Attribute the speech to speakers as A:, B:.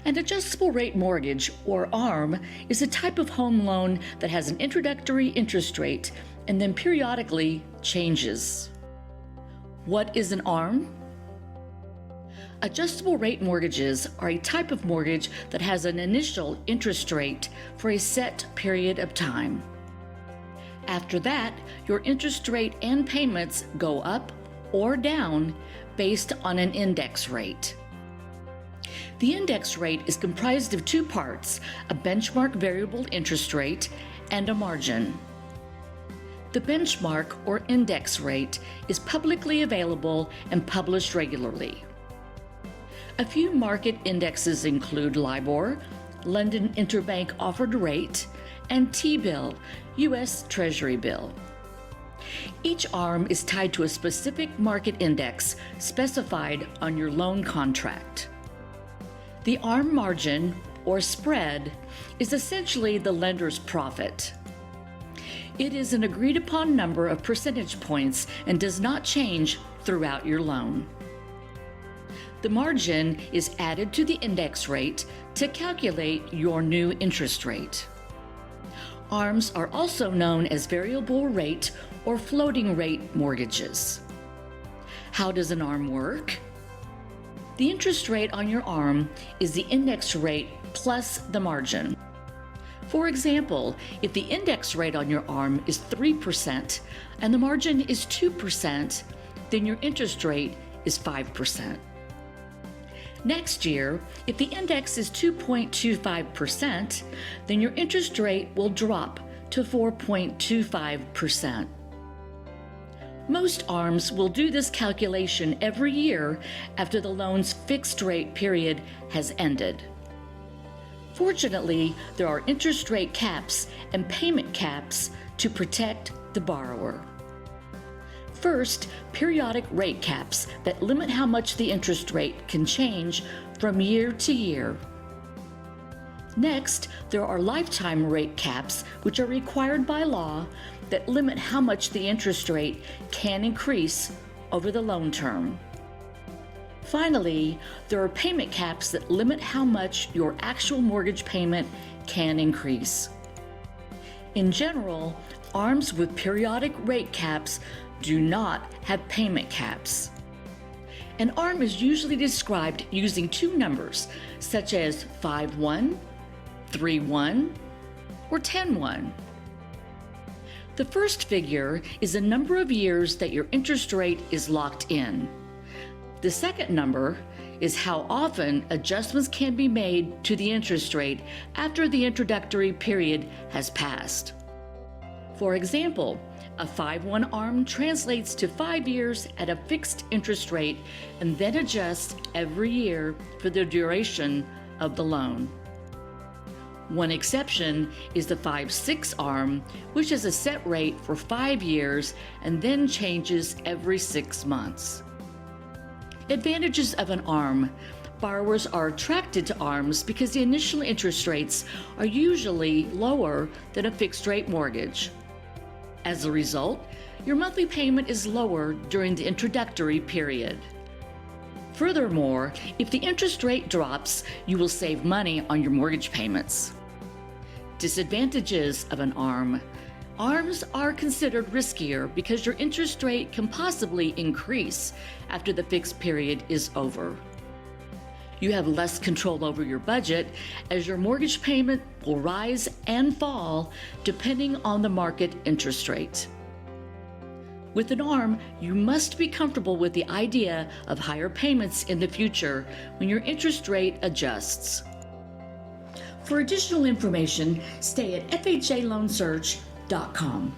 A: An adjustable rate mortgage, or ARM, is a type of home loan that has an introductory interest rate and then periodically changes. What is an ARM? Adjustable rate mortgages are a type of mortgage that has an initial interest rate for a set period of time. After that, your interest rate and payments go up or down based on an index rate. The index rate is comprised of two parts, a benchmark variable interest rate and a margin. The benchmark or index rate is publicly available and published regularly. A few market indexes include LIBOR, London Interbank Offered Rate, and T-bill, U.S. Treasury bill. Each ARM is tied to a specific market index specified on your loan contract. The ARM margin, or spread, is essentially the lender's profit. It is an agreed-upon number of percentage points and does not change throughout your loan. The margin is added to the index rate to calculate your new interest rate. ARMs are also known as variable rate or floating rate mortgages. How does an ARM work? The interest rate on your ARM is the index rate plus the margin. For example, if the index rate on your ARM is 3% and the margin is 2%, then your interest rate is 5%. Next year, if the index is 2.25%, then your interest rate will drop to 4.25%. Most ARMs will do this calculation every year after the loan's fixed rate period has ended. Fortunately, there are interest rate caps and payment caps to protect the borrower. First, periodic rate caps that limit how much the interest rate can change from year to year. Next, there are lifetime rate caps, which are required by law that limit how much the interest rate can increase over the loan term. Finally, there are payment caps that limit how much your actual mortgage payment can increase. In general, ARMs with periodic rate caps do not have payment caps. An ARM is usually described using two numbers, such as 5-1, 3-1, or 10-1. The first figure is the number of years that your interest rate is locked in. The second number is how often adjustments can be made to the interest rate after the introductory period has passed. For example, a 5-1 ARM translates to 5 years at a fixed interest rate and then adjusts every year for the duration of the loan. One exception is the 5-6 ARM, which has a set rate for 5 years and then changes every 6 months. Advantages of an ARM. Borrowers are attracted to ARMs because the initial interest rates are usually lower than a fixed-rate mortgage. As a result, your monthly payment is lower during the introductory period. Furthermore, if the interest rate drops, you will save money on your mortgage payments. Disadvantages of an ARM. ARMs are considered riskier because your interest rate can possibly increase after the fixed period is over. You have less control over your budget as your mortgage payment will rise and fall depending on the market interest rate. With an ARM, you must be comfortable with the idea of higher payments in the future when your interest rate adjusts. For additional information, stay at FHALoanSearch.com.